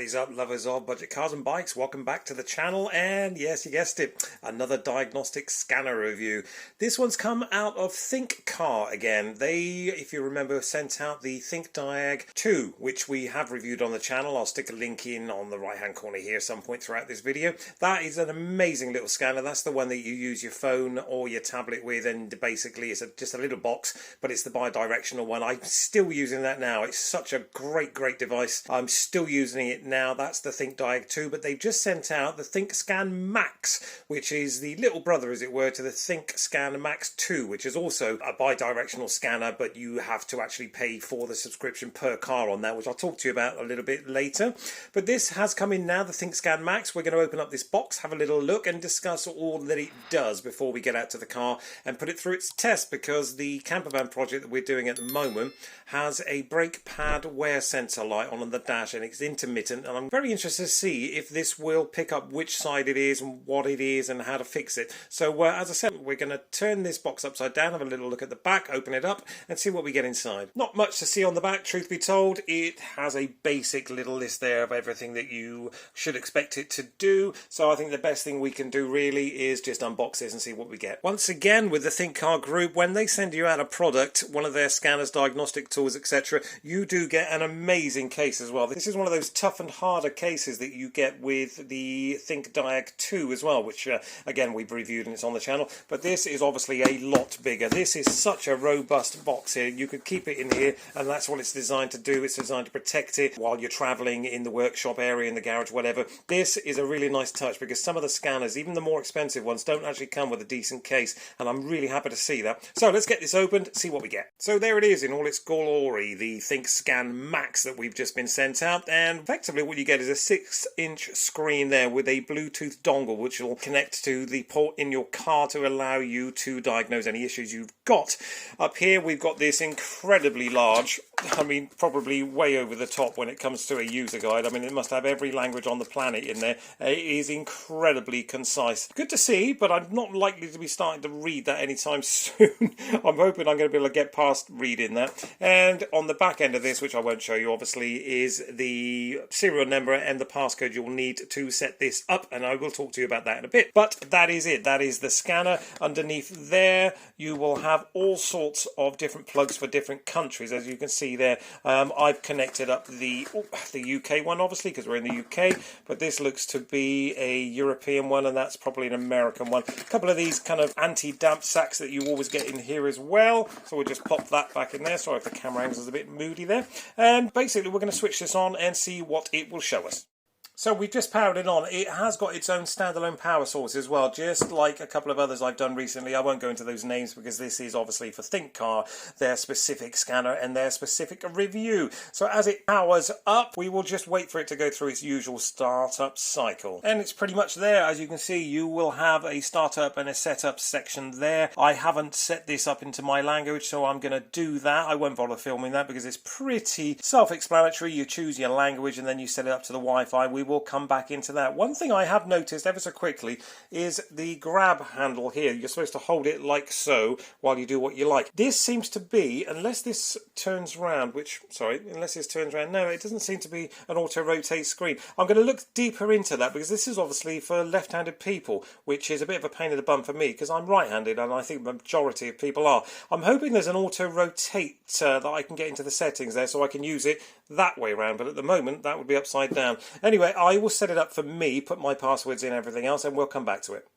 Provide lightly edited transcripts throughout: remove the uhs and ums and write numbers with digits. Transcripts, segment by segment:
What is up, lovers of budget cars and bikes? Welcome back to the channel, and yes, you guessed it, another diagnostic scanner review. This one's come out of ThinkCAR again. They, if you remember, sent out the ThinkDiag 2, which we have reviewed on the channel. I'll stick a link in on the right hand corner here at some point throughout this video. That is an amazing little scanner. That's the one that you use your phone or your tablet with, and basically it's just a little box, but it's the bi-directional one. I'm still using that now. It's such a great device. I'm still using it now. That's the ThinkDiag 2, but they've just sent out the ThinkScan Max, which is the little brother, as it were, to the ThinkScan Max 2, which is also a bi-directional scanner, but you have to actually pay for the subscription per car on that, which I'll talk to you about a little bit later. But this has come in now, the ThinkScan Max. We're going to open up this box, have a little look, and discuss all that it does before we get out to the car and put it through its test, because the campervan project that we're doing at the moment has a brake pad wear sensor light on the dash, and it's intermittent, and I'm very interested to see if this will pick up which side it is and what it is and how to fix it. So as I said, we're going to turn this box upside down, have a little look at the back, open it up and see what we get inside. Not much to see on the back, truth be told. It has a basic little list there of everything that you should expect it to do, so I think the best thing we can do really is just unbox this and see what we get. Once again, with the ThinkCAR group, when they send you out a product, one of their scanners, diagnostic tools, etc., you do get an amazing case as well. This is one of those tough and harder cases that you get with the ThinkDiag 2 as well, which again we've reviewed and it's on the channel, but this is obviously a lot bigger. This is such a robust box here. You could keep it in here, and that's what it's designed to do. It's designed to protect it while you're traveling in the workshop area, in the garage, whatever. This is a really nice touch, because some of the scanners, even the more expensive ones, don't actually come with a decent case, and I'm really happy to see that. So let's get this opened, see what we get. So there it is in all its glory, the ThinkScan Max that we've just been sent out, and effectively what you get is a 6-inch screen there with a Bluetooth dongle which will connect to the port in your car to allow you to diagnose any issues you've got. Up here we've got this incredibly large, I mean probably way over the top when it comes to a user guide. I mean it must have every language on the planet in there. It is incredibly concise. Good to see, but I'm not likely to be starting to read that anytime soon. I'm hoping I'm going to be able to get past reading that. And on the back end of this, which I won't show you obviously, is the serial number and the passcode you'll need to set this up, and I will talk to you about that in a bit. But that is it. That is the scanner. Underneath there you will have all sorts of different plugs for different countries, as you can see there. I've connected up the UK one obviously because we're in the UK, but this looks to be a European one, and that's probably an American one. A couple of these kind of anti-damp sacks that you always get in here as well, so we'll just pop that back in there. Sorry if the camera angle is a bit moody there. And basically we're going to switch this on and see what it will show us. So we've just powered it on. It has got its own standalone power source as well, just like a couple of others I've done recently. I won't go into those names because this is obviously for ThinkCAR, their specific scanner and their specific review. So as it powers up, we will just wait for it to go through its usual startup cycle. And it's pretty much there. As you can see, you will have a startup and a setup section there. I haven't set this up into my language, so I'm going to do that. I won't bother filming that because it's pretty self-explanatory. You choose your language and then you set it up to the Wi-Fi. We will come back into that. One thing I have noticed ever so quickly is the grab handle here. You're supposed to hold it like so while you do what you like. This seems to be, unless this turns around, unless this turns around, no, it doesn't seem to be an auto rotate screen. I'm going to look deeper into that because this is obviously for left-handed people, which is a bit of a pain in the bum for me because I'm right-handed, and I think the majority of people are. I'm hoping there's an auto rotate that I can get into the settings there so I can use it that way around, but at the moment that would be upside down. Anyway, I will set it up for me, put my passwords in, everything else, and we'll come back to it.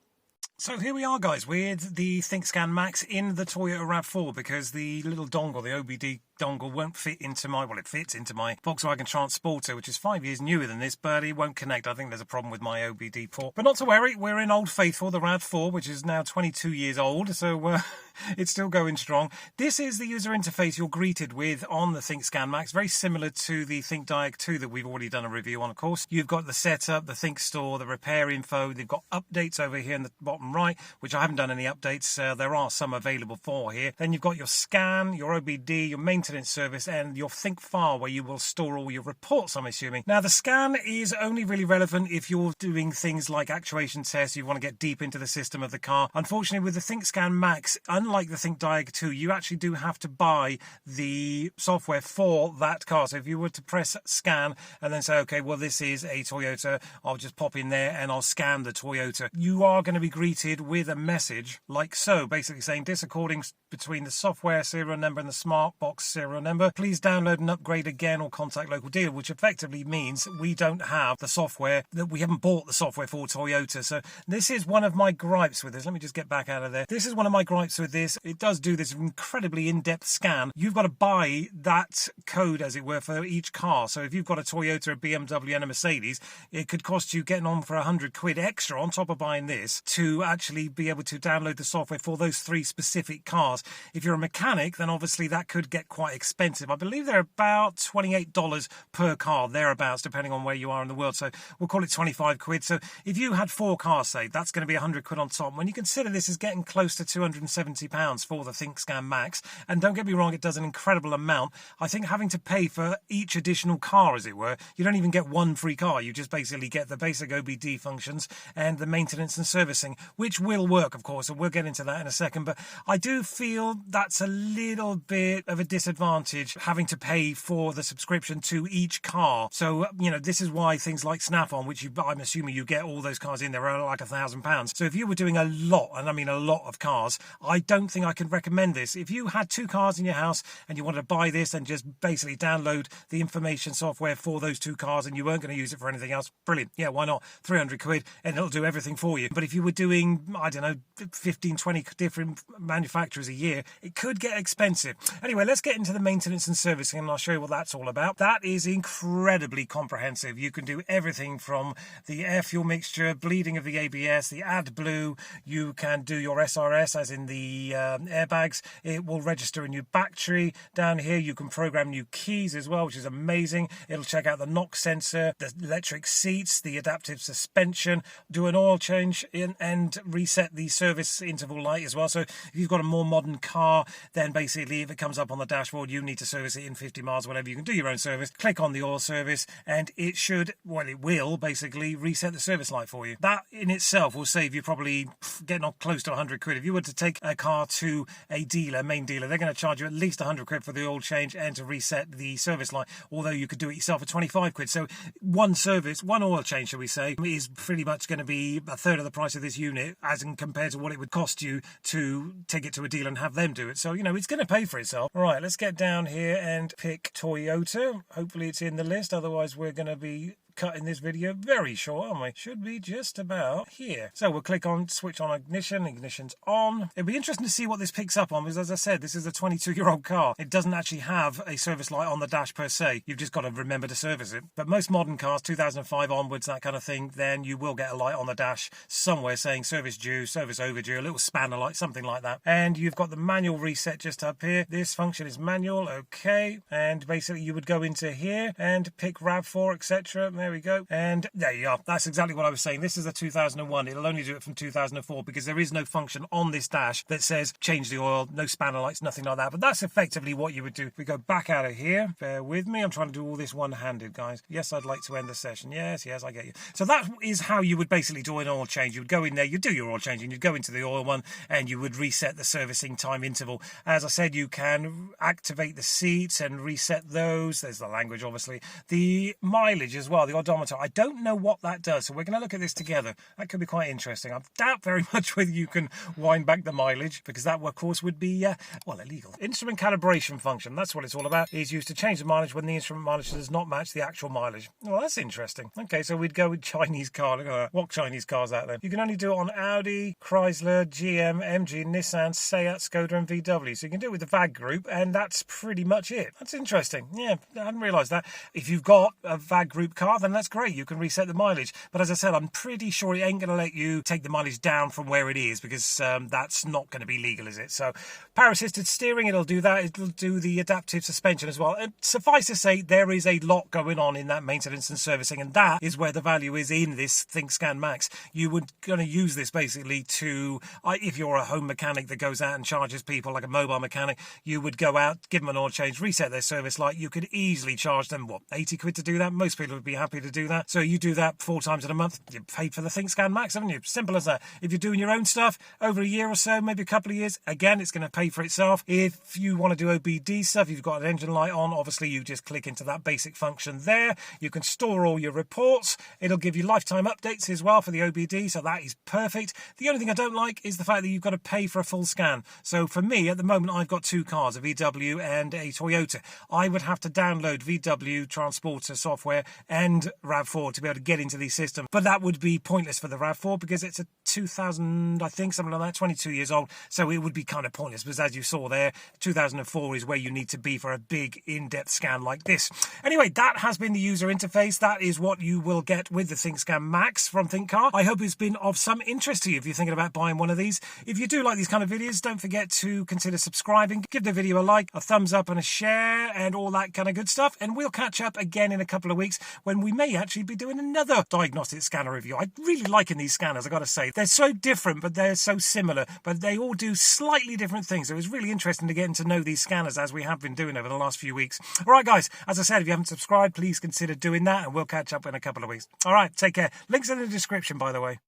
So here we are, guys, with the ThinkScan Max in the Toyota RAV4, because the little dongle, the OBD dongle, won't fit into my, well, it fits into my Volkswagen Transporter, which is 5 years newer than this, but it won't connect. I think there's a problem with my OBD port. But not to worry, we're in Old Faithful, the RAV4, which is now 22 years old, so it's still going strong. This is the user interface you're greeted with on the ThinkScan Max, very similar to the ThinkDiag 2 that we've already done a review on, of course. You've got the setup, the Think Store, the repair info. They've got updates over here in the bottom right, which I haven't done any updates. There are some available for here. Then you've got your scan, your OBD, your maintenance maintenance service and your Think file where you will store all your reports, I'm assuming. Now, the scan is only really relevant if you're doing things like actuation tests, you want to get deep into the system of the car. Unfortunately, with the ThinkScan Max, unlike the ThinkDiag 2, you actually do have to buy the software for that car. So if you were to press scan and then say, okay, well, this is a Toyota, I'll just pop in there and I'll scan the Toyota, you are going to be greeted with a message like so, basically saying disaccording between the software serial number and the smart box serial number. Please download and upgrade again or contact local dealer, which effectively means we don't have the software, that we haven't bought the software for Toyota. So this is one of my gripes with this. Let me just get back out of there. This is one of my gripes with this. It does do this incredibly in-depth scan. You've got to buy that code, as it were, for each car. So if you've got a Toyota, a BMW and a Mercedes, it could cost you getting on for 100 quid extra on top of buying this to actually be able to download the software for those three specific cars. If you're a mechanic, then obviously that could get quite expensive. I believe they're about $28 per car, thereabouts, depending on where you are in the world. So we'll call it 25 quid. So if you had 4 cars, say, that's going to be 100 quid on top. When you consider this is getting close to £270 for the ThinkScan Max, and don't get me wrong, it does an incredible amount. I think having to pay for each additional car, as it were, you don't even get one free car. You just basically get the basic OBD functions and the maintenance and servicing, which will work, of course, and we'll get into that in a second. But I do feel that's a little bit of a disadvantage, having to pay for the subscription to each car. So, you know, this is why things like Snap-on, which I'm assuming you get all those cars in there, are like £1,000. So if you were doing a lot, and I mean a lot of cars, I don't think I can recommend this. If you had 2 cars in your house and you wanted to buy this and just basically download the information software for those 2 cars and you weren't going to use it for anything else, brilliant. Yeah, why not? 300 quid and it'll do everything for you. But if you were doing, I don't know, 15, 20 different manufacturers a year, it could get expensive. Anyway, let's get into the maintenance and servicing and I'll show you what that's all about. That is incredibly comprehensive. You can do everything from the air fuel mixture, bleeding of the ABS, the AdBlue. You can do your SRS, as in the airbags. It will register a new battery. Down here, you can program new keys as well, which is amazing. It'll check out the knock sensor, the electric seats, the adaptive suspension, do an oil change and reset the service interval light as well. So if you've got a more modern car, then basically if it comes up on the dashboard, you need to service it in 50 miles, whatever, you can do your own service. Click on the oil service and it should, well, it will basically reset the service light for you. That in itself will save you probably getting on close to 100 quid. If you were to take a car to a dealer, main dealer, they're going to charge you at least 100 quid for the oil change and to reset the service light, although you could do it yourself for 25 quid. So one service, one oil change, shall we say, is pretty much going to be a third of the price of this unit, as in compared to what it would cost you to take it to a dealer and have them do it. So, you know, it's going to pay for itself. All right, let's get down here and pick Toyota. Hopefully it's in the list, otherwise we're going to be cutting this video very short, aren't we? Should be just about here. So we'll click on switch on ignition. Ignition's on. It'll be interesting to see what this picks up on, because as I said, this is a 22-year-old car. It doesn't actually have a service light on the dash per se. You've just got to remember to service it. But most modern cars, 2005 onwards, that kind of thing, then you will get a light on the dash somewhere saying service due, service overdue, a little spanner light, something like that. And you've got the manual reset just up here. This function is manual, okay. And basically you would go into here and pick RAV4, etc. There we go. And there you are. That's exactly what I was saying. This is a 2001. It'll only do it from 2004 because there is no function on this dash that says change the oil, no spanner lights, nothing like that. But that's effectively what you would do. If we go back out of here, bear with me. I'm trying to do all this one-handed, guys. Yes, I'd like to end the session. Yes, I get you. So that is how you would basically do an oil change. You would go in there, you'd do your oil change, and you'd go into the oil one, and you would reset the servicing time interval. As I said, you can activate the seats and reset those. There's the language, obviously. The mileage as well, the odometer. I don't know what that does, so we're going to look at this together. That could be quite interesting. I doubt very much whether you can wind back the mileage, because that, of course, would be, well, illegal. Instrument calibration function, that's what it's all about, is used to change the mileage when the instrument mileage does not match the actual mileage. Well, that's interesting. Okay, so we'd go with Chinese car. Look at that. What Chinese car's that then? You can only do it on Audi, Chrysler, GM, MG, Nissan, Seat, Skoda and VW. So you can do it with the VAG group, and that's pretty much it. That's interesting. Yeah, I hadn't realised that. If you've got a VAG group car, then that's great. You can reset the mileage. But as I said, I'm pretty sure it ain't going to let you take the mileage down from where it is, because that's not going to be legal, is it? So power assisted steering, it'll do that. It'll do the adaptive suspension as well. And suffice to say, there is a lot going on in that maintenance and servicing, and that is where the value is in this ThinkScan Max. You would going to use this basically to, if you're a home mechanic that goes out and charges people, like a mobile mechanic, you would go out, give them an oil change, reset their service light. You could easily charge them, what, 80 quid to do that? Most people would be happy to do that. So you do that 4 times in a month, you've paid for the ThinkScan Max, haven't you? Simple as that. If you're doing your own stuff over a year or so, maybe a couple of years, again, it's going to pay for itself. If you want to do OBD stuff, you've got an engine light on, obviously you just click into that basic function there. You can store all your reports. It'll give you lifetime updates as well for the OBD, so that is perfect. The only thing I don't like is the fact that you've got to pay for a full scan. So for me, at the moment, I've got 2 cars, a VW and a Toyota. I would have to download VW Transporter software and RAV4 to be able to get into these systems. But that would be pointless for the RAV4 because it's a 2000, I think, something like that, 22 years old. So it would be kind of pointless, because as you saw there, 2004 is where you need to be for a big in-depth scan like this. Anyway, that has been the user interface. That is what you will get with the ThinkScan Max from ThinkCar. I hope it's been of some interest to you if you're thinking about buying one of these. If you do like these kind of videos, don't forget to consider subscribing. Give the video a like, a thumbs up and a share and all that kind of good stuff. And we'll catch up again in a couple of weeks when we may actually be doing another diagnostic scanner review. I'm really liking these scanners, I've got to say. They're so different, but they're so similar, but they all do slightly different things. So it's really interesting to get to know these scanners as we have been doing over the last few weeks. All right, guys, as I said, if you haven't subscribed, please consider doing that, and we'll catch up in a couple of weeks. All right, take care. Links in the description, by the way.